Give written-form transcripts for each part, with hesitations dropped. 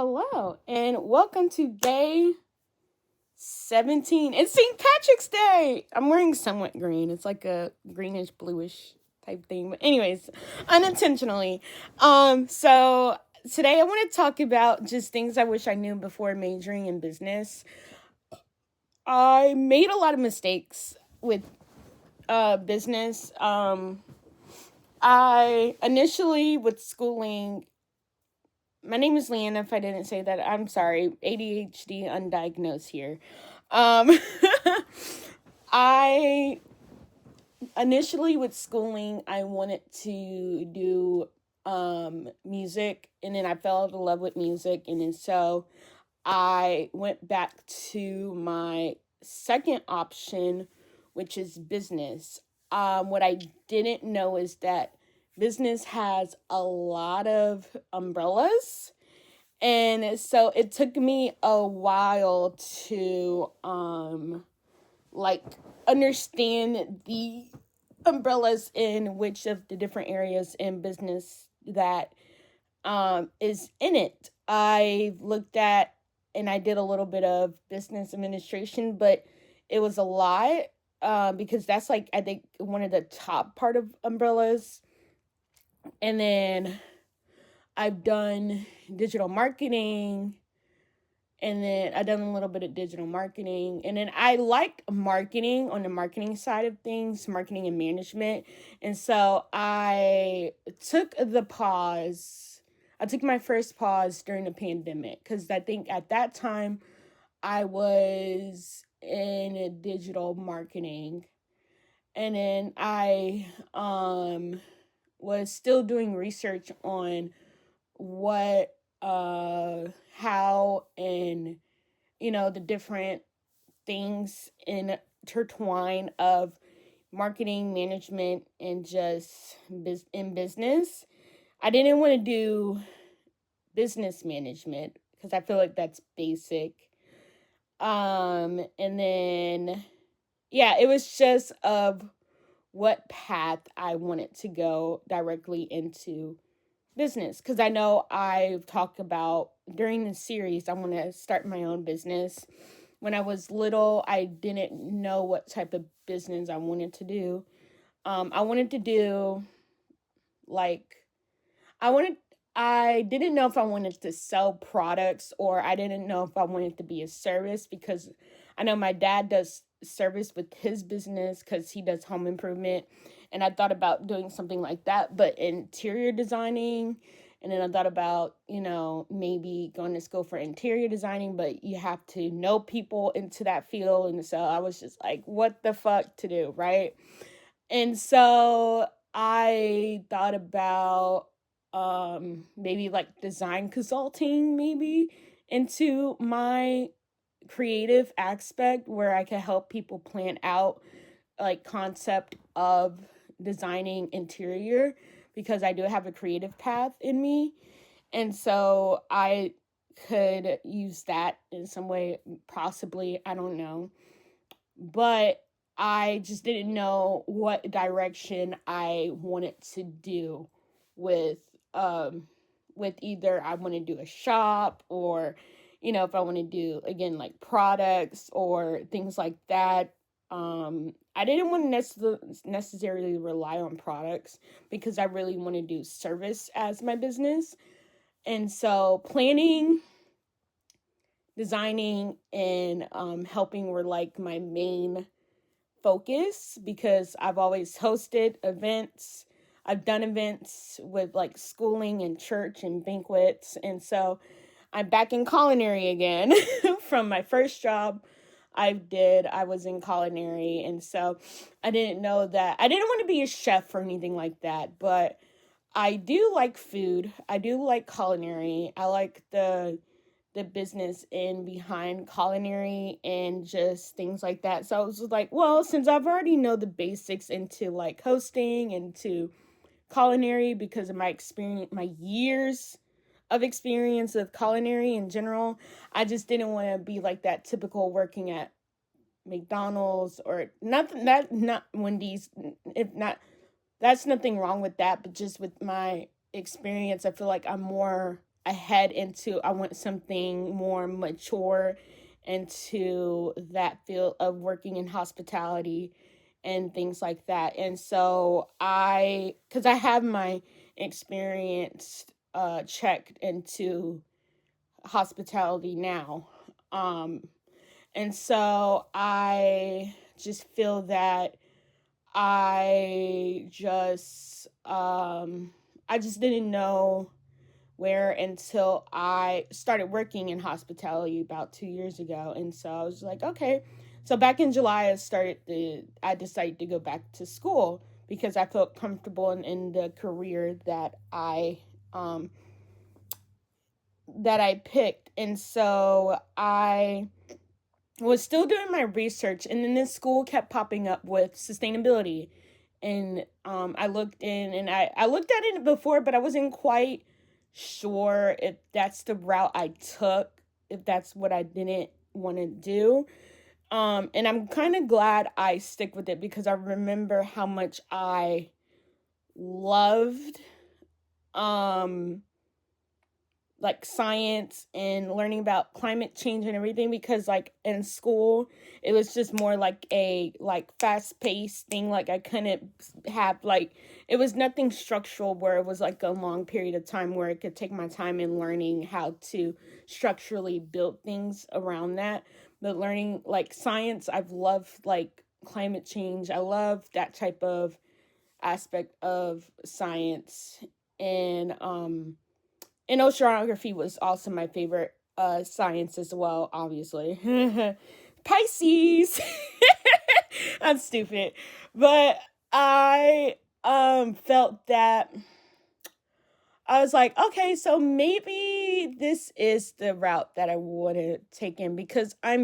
Hello, and welcome to day 17. It's St. Patrick's Day. I'm wearing somewhat green. It's like a greenish bluish type thing. But anyways, unintentionally. So today I want to talk about just things I wish I knew before majoring in business. I made a lot of mistakes with business. I initially with schooling. My name is Leanna, if I didn't say that. I'm sorry. ADHD undiagnosed here. Um, I initially with schooling, I wanted to do music, and then I fell in love with music, and then so I went back to my second option, which is business. What I didn't know is that business has a lot of umbrellas. And so it took me a while to like understand the umbrellas in which of the different areas in business that is in it. I looked at and I did a little bit of business administration, but it was a lot because that's like I think one of the top part of umbrellas. And then I've done digital marketing, and then I've done a little bit of digital marketing, and then I like marketing on the marketing side of things, marketing and management. And so I took the pause. I took my first pause during the pandemic because I think at that time I was in digital marketing, and then I was still doing research on what how and the different things intertwine of marketing management and just in business. I didn't want to do business management because I feel like that's basic. And then yeah, it was just of what path I wanted to go directly into business, because I know I've talked about during the series I want to start my own business. When I was little, I didn't know what type of business I wanted to do. I wanted to do like I wanted I didn't know if I wanted to sell products, or I didn't know if I wanted to be a service, because I know my dad does service with his business because he does home improvement. And I thought about doing something like that, but interior designing. And then I thought about, maybe going to school for interior designing, but you have to know people into that field. And so I was just like, what the fuck to do, right? And so I thought about maybe like design consulting, maybe into my creative aspect, where I could help people plan out like concept of designing interior, because I do have a creative path in me. And so I could use that in some way, possibly, I don't know. But I just didn't know what direction I wanted to do with either I want to do a shop, or if I want to do again like products or things like that. I didn't want to necessarily rely on products, because I really want to do service as my business. And so planning, designing, and helping were like my main focus, because I've always hosted events. I've done events with like schooling and church and banquets. And so I'm back in culinary again from my first job I was in culinary. And so I didn't know that I didn't want to be a chef or anything like that, but I do like food. I do like culinary. I like the business in behind culinary and just things like that. So I was like, well, since I've already know the basics into like hosting and to culinary, because of my experience, my years of experience of culinary in general, I just didn't want to be like that typical working at McDonald's, or not Wendy's. If not, that's nothing wrong with that, but just with my experience, I feel like I want something more mature into that field of working in hospitality and things like that. And so because I have my experience checked into hospitality now. And so just feel that I just I just didn't know where until I started working in hospitality about 2 years ago. And so I was like, okay. So back in July, I decided to go back to school because I felt comfortable in the career um, that I picked. And so I was still doing my research, and then this school kept popping up with sustainability. And I looked in, and I looked at it before, but I wasn't quite sure if that's the route I took, if that's what I didn't want to do. And I'm kind of glad I stick with it because I remember how much I loved um like science and learning about climate change and everything, because like in school it was just more like a fast paced thing. Like I couldn't have like, it was nothing structural where it was like a long period of time where I could take my time in learning how to structurally build things around that. But learning like science, I've loved like climate change. I love that type of aspect of science. And oceanography was also my favorite science as well, obviously. Pisces. I'm stupid. But I felt that I was like, okay, so maybe this is the route that I want to take in, because I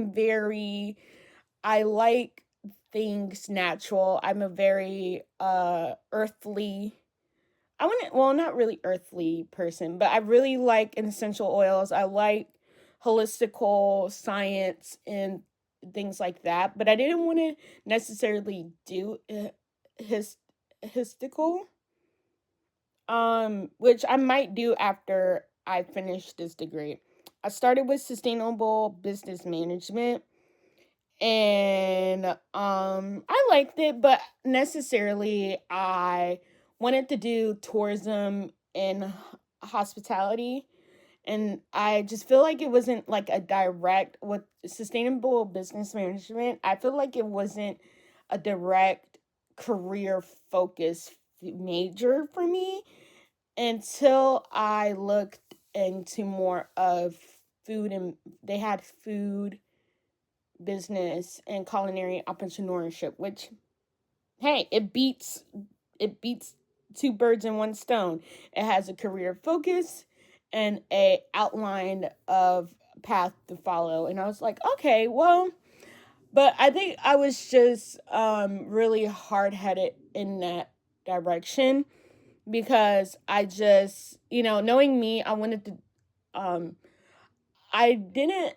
like things natural. I'm a very earthly, I wouldn't, well, not really earthly person, but I really like essential oils. I like holistical science and things like that. But I didn't want to necessarily do his histical, which I might do after I finish this degree. I started with sustainable business management, and I liked it, but necessarily I wanted to do tourism and hospitality, and I just feel like it wasn't like a direct with sustainable business management. I feel like it wasn't a direct career focus major for me until I looked into more of food, and they had food business and culinary entrepreneurship, which, hey, it beats two birds in one stone. It has a career focus and a outline of path to follow. And I was like, okay, well, but I think I was just really hard-headed in that direction, because I just, knowing me, um I didn't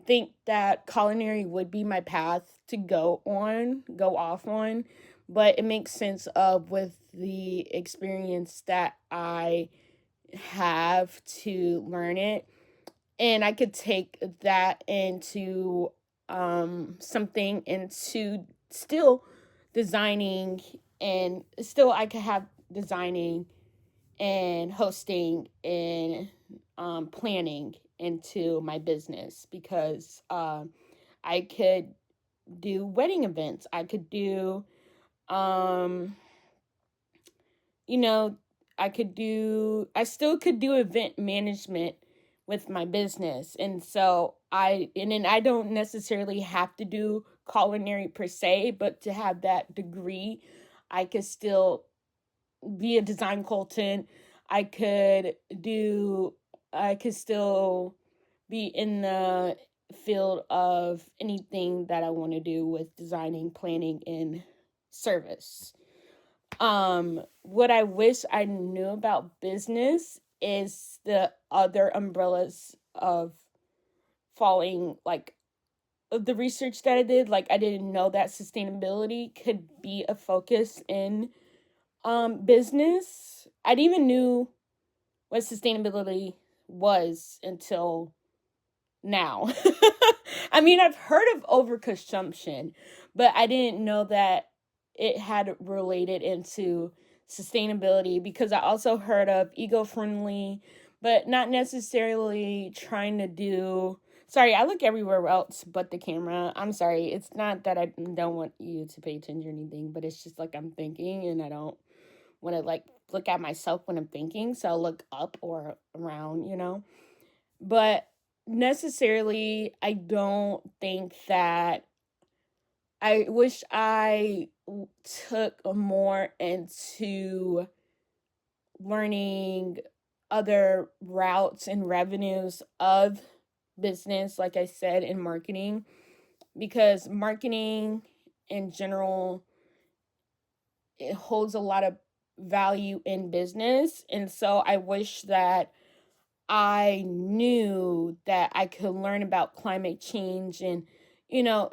think that culinary would be my path to go off on, but it makes sense of with the experience that I have to learn it, and I could take that into something into still designing, and still I could have designing and hosting and planning into my business, because I could do wedding events. I could do, um, you know, I still could do event management with my business. And so and then I don't necessarily have to do culinary per se, but to have that degree, I could still be a design consultant. I could do, I could still be in the field of anything that I want to do with designing, planning, and service. What I wish I knew about business is the other umbrellas of falling, like, of the research that I did. Like, I didn't know that sustainability could be a focus in business. I didn't even knew what sustainability was until now. I mean, I've heard of overconsumption, but I didn't know that it had related into sustainability, because I also heard of eco-friendly, but not necessarily trying to do. Sorry, I look everywhere else but the camera. I'm sorry. It's not that I don't want you to pay attention or anything, but it's just like I'm thinking and I don't want to like look at myself when I'm thinking. So I'll look up or around. But necessarily, I don't think that. I wish I took more into learning other routes and revenues of business, like I said, in marketing, because marketing in general, it holds a lot of value in business. And so I wish that I knew that I could learn about climate change and,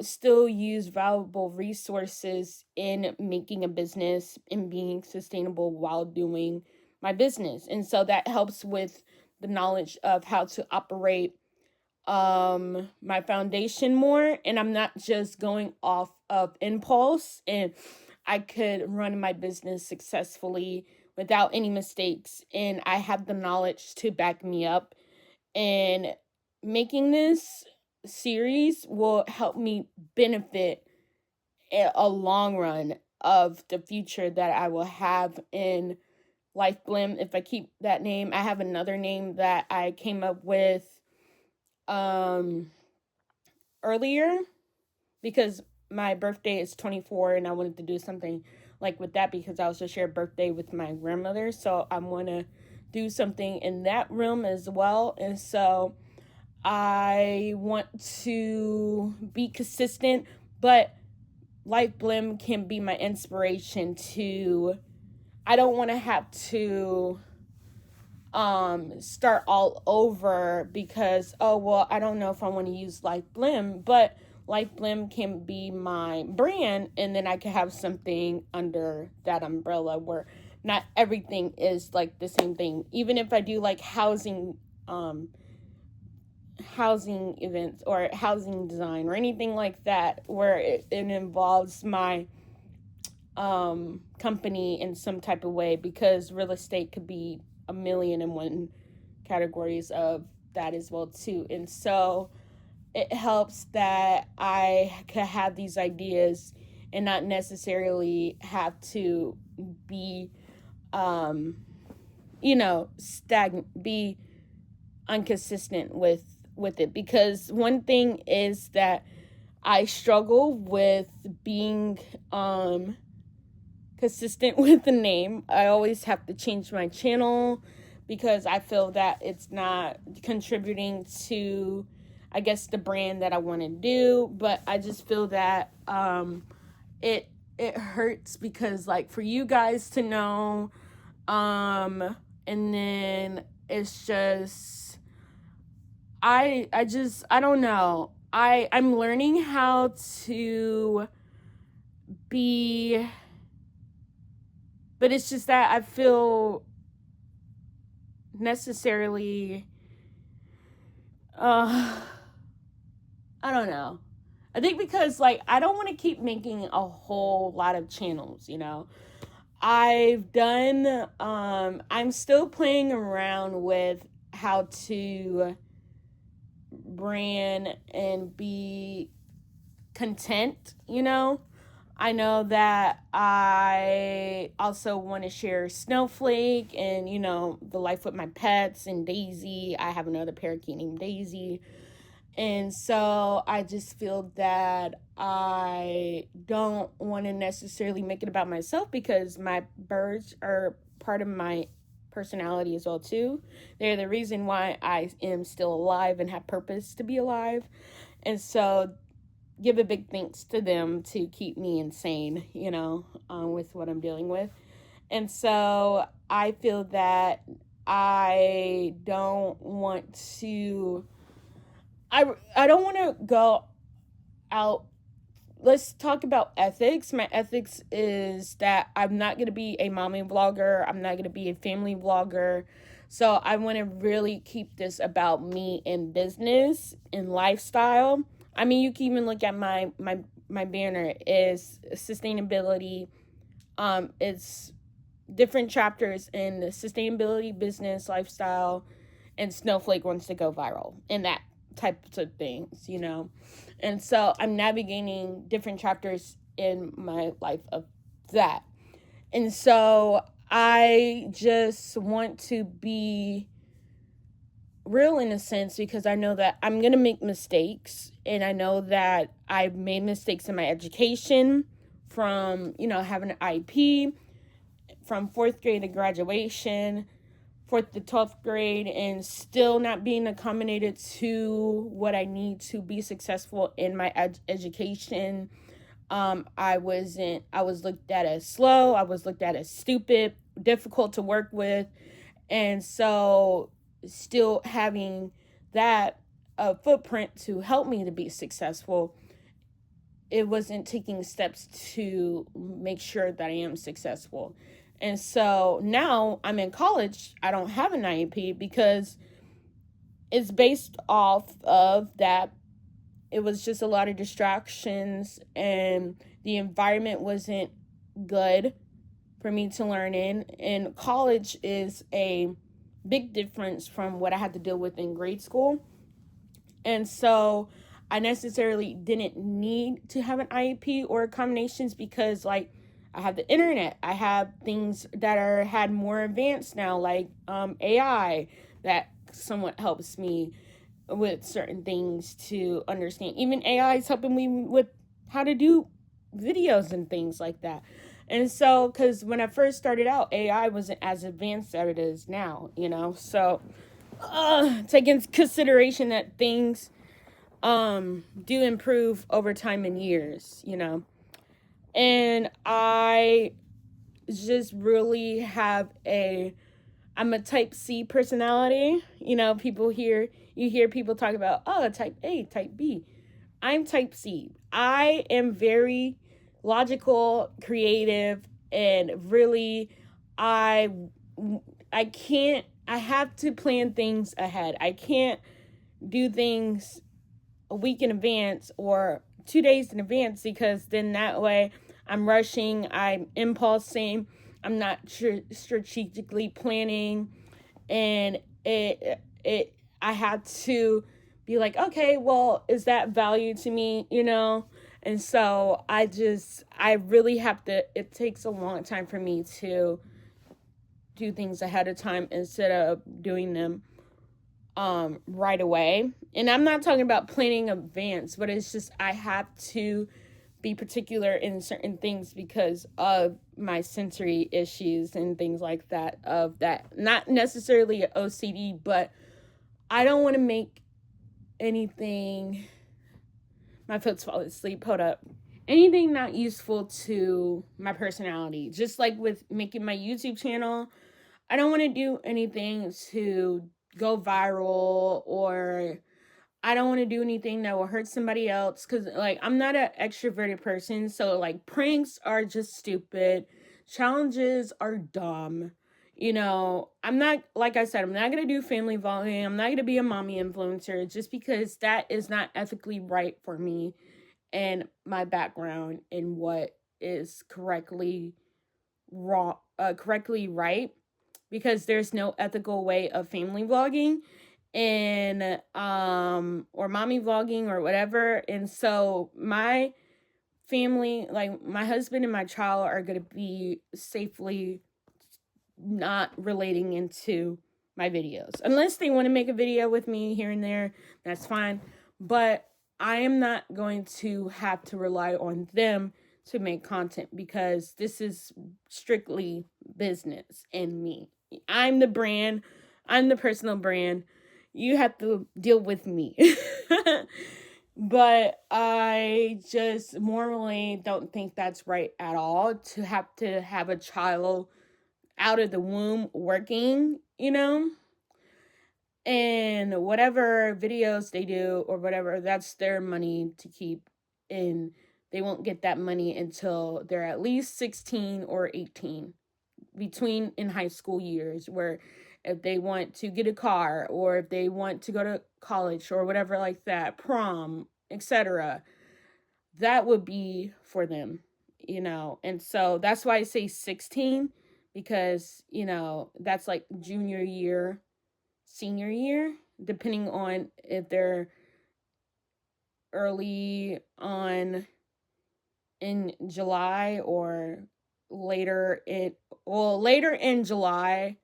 still use valuable resources in making a business and being sustainable while doing my business. And so that helps with the knowledge of how to operate my foundation more, and I'm not just going off of impulse, and I could run my business successfully without any mistakes, and I have the knowledge to back me up. And making this series will help me benefit a long run of the future that I will have in Life Blim. If I keep that name, I have another name that I came up with earlier, because my birthday is 24 and I wanted to do something like with that, because I also share a birthday with my grandmother. So I'm going to do something in that realm as well. And so I want to be consistent, but Life Blim can be my inspiration to. I don't want to have to start all over, because I don't know if I want to use Life Blim, but Life Blim can be my brand, and then I can have something under that umbrella where not everything is like the same thing. Even if I do like housing events or housing design or anything like that, where it involves my company in some type of way, because real estate could be a million and one categories of that as well too. And so it helps that I could have these ideas and not necessarily have to be stagnant, be inconsistent with it. Because one thing is that I struggle with being consistent with the name. I always have to change my channel because I feel that it's not contributing to, I guess, the brand that I want to do. But I just feel that it hurts, because like for you guys to know, and then it's just I don't know. I'm learning how to be, but it's just that I feel necessarily, I don't know. I think because like I don't want to keep making a whole lot of channels, I've done, I'm still playing around with how to brand and be content, I know that I also want to share Snowflake and, the life with my pets and Daisy. I have another parakeet named Daisy. And so I just feel that I don't want to necessarily make it about myself, because my birds are part of my personality as well too. They're the reason why I am still alive and have purpose to be alive. And so give a big thanks to them to keep me insane, with what I'm dealing with. And so I feel that I don't want to, I don't want to go out. Let's talk about ethics. My ethics is that I'm not going to be a mommy vlogger. I'm not going to be a family vlogger. So I want to really keep this about me and business and lifestyle. I mean, you can even look at my banner is sustainability. It's different chapters in the sustainability, business, lifestyle, and Snowflake wants to go viral and that types of things, you know. And so I'm navigating different chapters in my life of that. And so I just want to be real in a sense because I know that I'm going to make mistakes, and I know that I've made mistakes in my education from, you know, having an IEP from 4th grade to graduation, 4th to 12th grade, and still not being accommodated to what I need to be successful in my education. I was looked at as slow. I was looked at as stupid, difficult to work with. And so still having that footprint to help me to be successful, it wasn't taking steps to make sure that I am successful. And so now I'm in college. I don't have an IEP because it's based off of that. It was just a lot of distractions, and the environment wasn't good for me to learn in. And college is a big difference from what I had to deal with in grade school. And so I necessarily didn't need to have an IEP or accommodations because, like, I have the internet. I have things that had more advanced now, like AI, that somewhat helps me with certain things to understand. Even AI is helping me with how to do videos and things like that. And so, because when I first started out, AI wasn't as advanced as it is now, you know. So, take into consideration that things do improve over time and years, you know. And I just really I'm a type C personality. You know, you hear people talk about, oh, type A, type B. I'm type C. I am very logical, creative, and really, I have to plan things ahead. I can't do things a week in advance or 2 days in advance, because then that way I'm rushing, I'm impulsing, I'm not strategically planning, and I had to be like, okay, well, is that value to me, you know? And so I really have to, it takes a long time for me to do things ahead of time instead of doing them right away. And I'm not talking about planning advance, but it's just I have to be particular in certain things because of my sensory issues and things like that, of that, not necessarily an OCD, but I don't want to make anything, my foot's falling asleep, hold up, anything not useful to my personality. Just like with making my YouTube channel, I don't want to do anything to go viral, or I don't want to do anything that will hurt somebody else, because, like, I'm not an extroverted person, so, like, pranks are just stupid. Challenges are dumb. You know, I'm not, like I said, I'm not going to do family vlogging. I'm not going to be a mommy influencer, just because that is not ethically right for me and my background and what is correctly right, because there's no ethical way of family vlogging and or mommy vlogging or whatever. And so my family, like my husband and my child, are going to be safely not relating into my videos, unless they want to make a video with me here and there. That's fine, but I am not going to have to rely on them to make content, because this is strictly business and me. I'm the brand, I'm the personal brand. You have to deal with me. But I just morally don't think that's right at all, to have a child out of the womb working, you know? And whatever videos they do or whatever, that's their money to keep, and they won't get that money until they're at least 16 or 18, between in high school years, where if they want to get a car, or if they want to go to college or whatever like that, prom, etc. That would be for them, And so that's why I say 16, because, that's like junior year, senior year, depending on if they're early on in July or later in July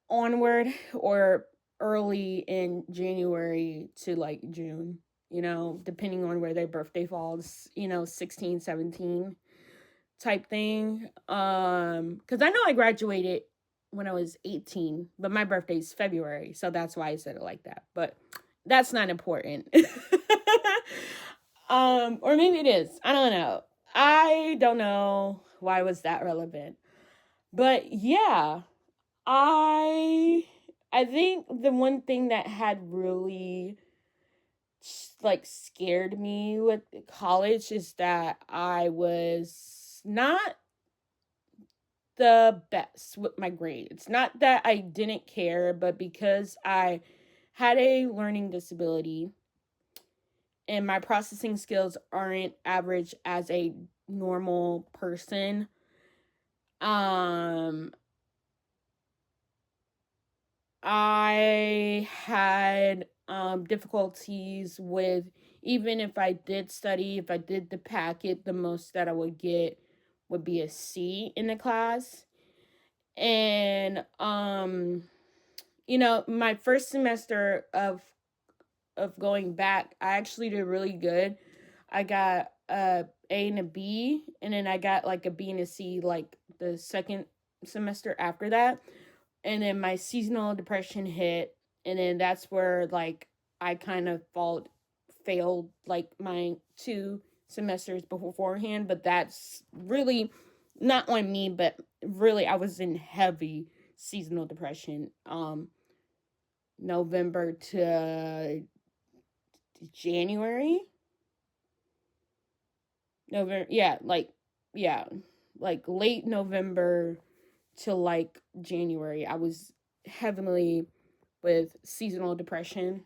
onward, or early in January to like June, depending on where their birthday falls, 16, 17 type thing. Cuz I know I graduated when I was 18, but my birthday's February, so that's why I said it like that. But that's not important. Or maybe it is. I don't know. I don't know why was that relevant. But yeah, I think the one thing that had really like scared me with college is that I was not the best with my grades. It's not that I didn't care, but because I had a learning disability and my processing skills aren't average as a normal person, I had difficulties with, even if I did study, if I did the packet, the most that I would get would be a C in the class. And my first semester of going back, I actually did really good. I got a and a B, and then I got like a B and a C like the second semester after that. And then my seasonal depression hit, and then that's where like I kind of failed like my 2 semesters beforehand. But that's really not on me, but really I was in heavy seasonal depression, November to January. Like late November to like January, I was heavily with seasonal depression.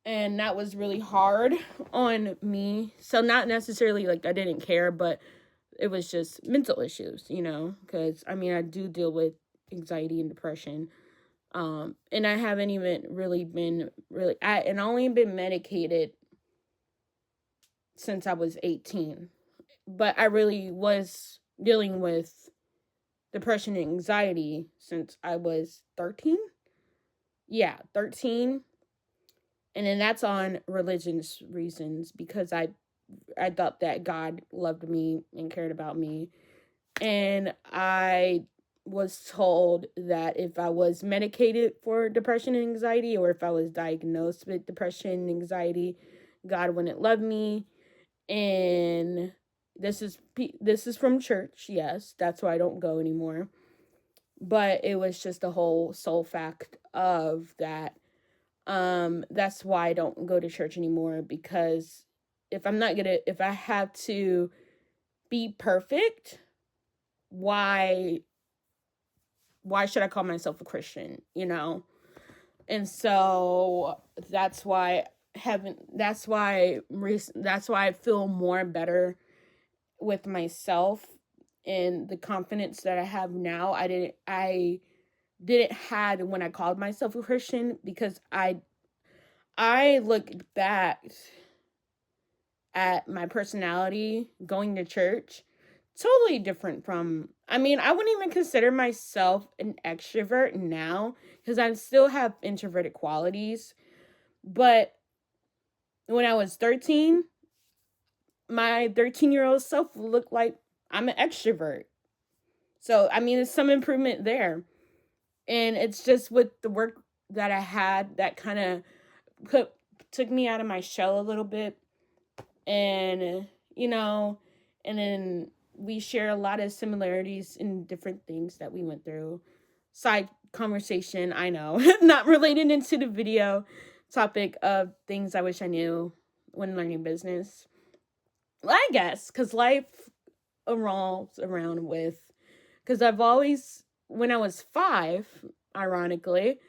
And that was really hard on me. So not necessarily like I didn't care, but it was just mental issues, because I do deal with anxiety and depression. And I haven't even really been and only been medicated since I was 18. But I really was dealing with depression and anxiety since I was 13. Yeah, 13. And then that's on religious reasons, because I thought that God loved me and cared about me. And I was told that if I was medicated for depression and anxiety, or if I was diagnosed with depression and anxiety, God wouldn't love me. And this is from church. Yes, that's why I don't go anymore. But it was just the whole sole fact of that. That's why I don't go to church anymore, because if I have to be perfect, why should I call myself a Christian, And so that's why I feel more better with myself, and the confidence that I have now. I didn't have when I called myself a Christian, because I looked back at my personality going to church totally different from, I wouldn't even consider myself an extrovert now, because I still have introverted qualities. But when I was 13, my 13-year-old self looked like I'm an extrovert. So, there's some improvement there. And it's just with the work that I had that kind of took me out of my shell a little bit. And, and then we share a lot of similarities in different things that we went through. Side conversation, I know, not related into the video topic of things I wish I knew when learning business. Well, I guess, because life revolves around with, because I've always when I was 5, ironically,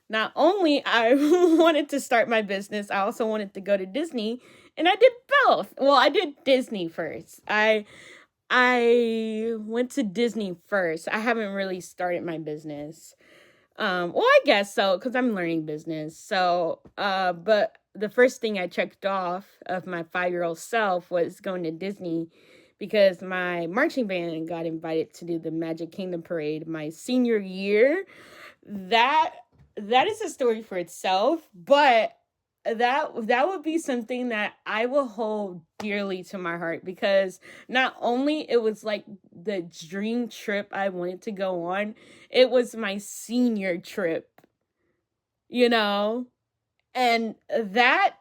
not only I wanted to start my business, I also wanted to go to Disney, and I did both. Well, I did Disney first. I went to Disney first. I haven't really started my business. Well, I guess so, because I'm learning business. So, but the first thing I checked off of my 5-year-old self was going to Disney, because my marching band got invited to do the Magic Kingdom parade my senior year. That is a story for itself, but that would be something that I will hold dearly to my heart, because not only it was like the dream trip I wanted to go on, it was my senior trip, you know? And that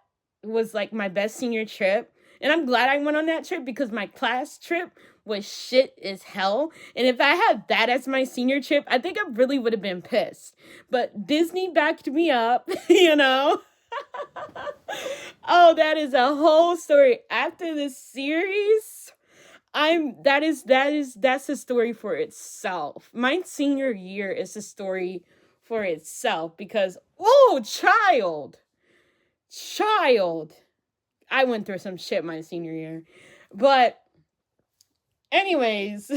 was like my best senior trip. And I'm glad I went on that trip, because my class trip was shit as hell. And if I had that as my senior trip, I think I really would have been pissed. But Disney backed me up, you know? Oh, that is a whole story. After this series, that's a story for itself. My senior year is a story for itself, because child, I went through some shit my senior year. But anyways,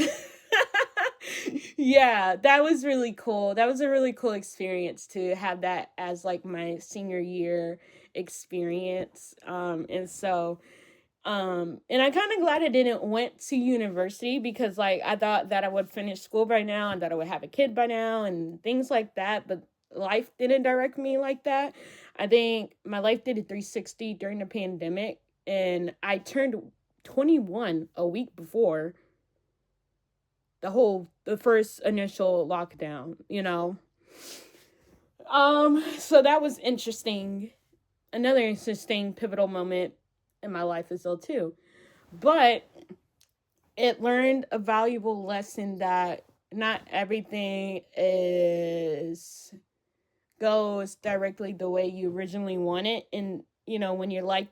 yeah, that was really cool. That was a really cool experience to have that as like my senior year experience. And I'm kind of glad I didn't went to university, because like I thought that I would finish school by now and that I would have a kid by now and things like that, but life didn't direct me like that. I think my life did a 360 during the pandemic, and I turned 21 a week before the first initial lockdown, you know. So that was interesting. Another interesting pivotal moment in my life as well too. But it learned a valuable lesson that not everything goes directly the way you originally want it. And you know, when your life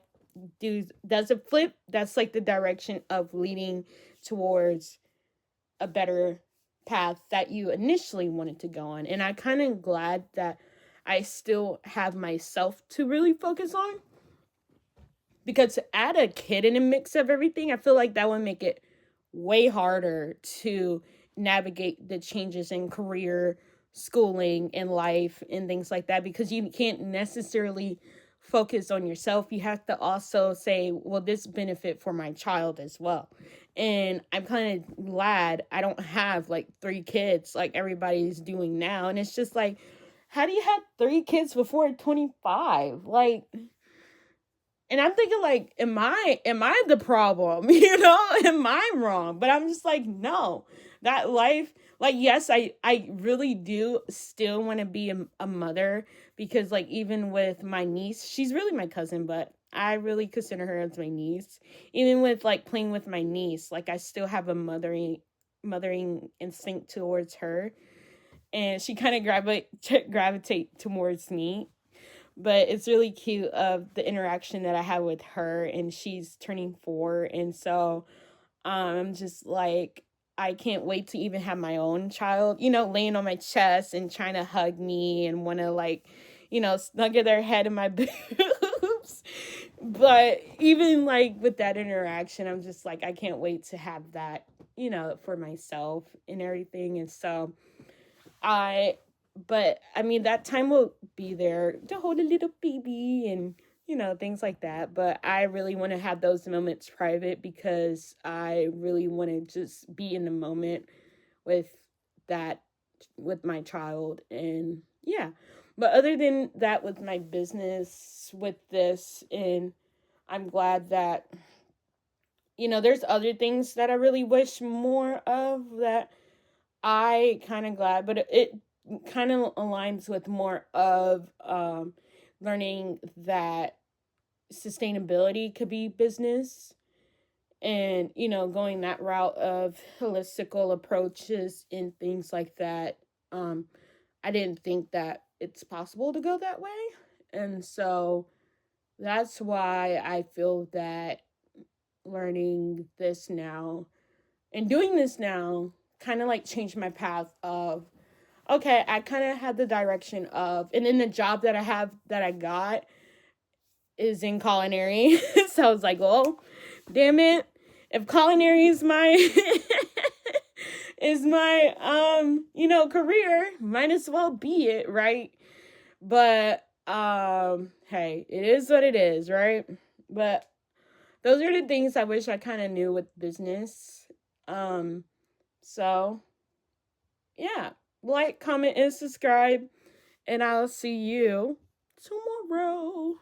does a flip, that's like the direction of leading towards a better path that you initially wanted to go on. And I'm kind of glad that I still have myself to really focus on, because to add a kid in the mix of everything, I feel like that would make it way harder to navigate the changes in career, schooling, and life and things like that, because you can't necessarily focus on yourself. You have to also say, will this benefit for my child as well? And I'm kind of glad I don't have like 3 kids like everybody's doing now. And it's just like, how do you have 3 kids before 25? Like, and I'm thinking like, am I the problem? You know, am I wrong? But I'm just like, no. That life, like, yes, I really do still want to be a mother, because like even with my niece, she's really my cousin, but I really consider her as my niece. Even with like playing with my niece, like I still have a mothering instinct towards her, and she kind of gravitate towards me. But it's really cute of the interaction that I have with her, and she's turning 4, and so I'm just like, I can't wait to even have my own child, you know, laying on my chest and trying to hug me and want to like, you know, snuggle their head in my boobs. But even like with that interaction, I'm just like, I can't wait to have that, you know, for myself and everything. And so but I mean, that time will be there to hold a little baby and, you know, things like that. But I really want to have those moments private, because I really want to just be in the moment with with my child. And yeah. But other than that, with my business, with this, and I'm glad that, you know, there's other things that I really wish more of, that I kind of glad, but it kind of aligns with more of learning that sustainability could be business, and, you know, going that route of holistical approaches and things like that. I didn't think that it's possible to go that way. And so that's why I feel that learning this now and doing this now kind of like changed my path of okay, I kind of had the direction of, and then the job that I got is in culinary. So I was like, well, damn it. If culinary is my is my career, might as well be it, right? But hey, it is what it is, right? But those are the things I wish I kind of knew with business. So yeah, like, comment, and subscribe, and I'll see you tomorrow.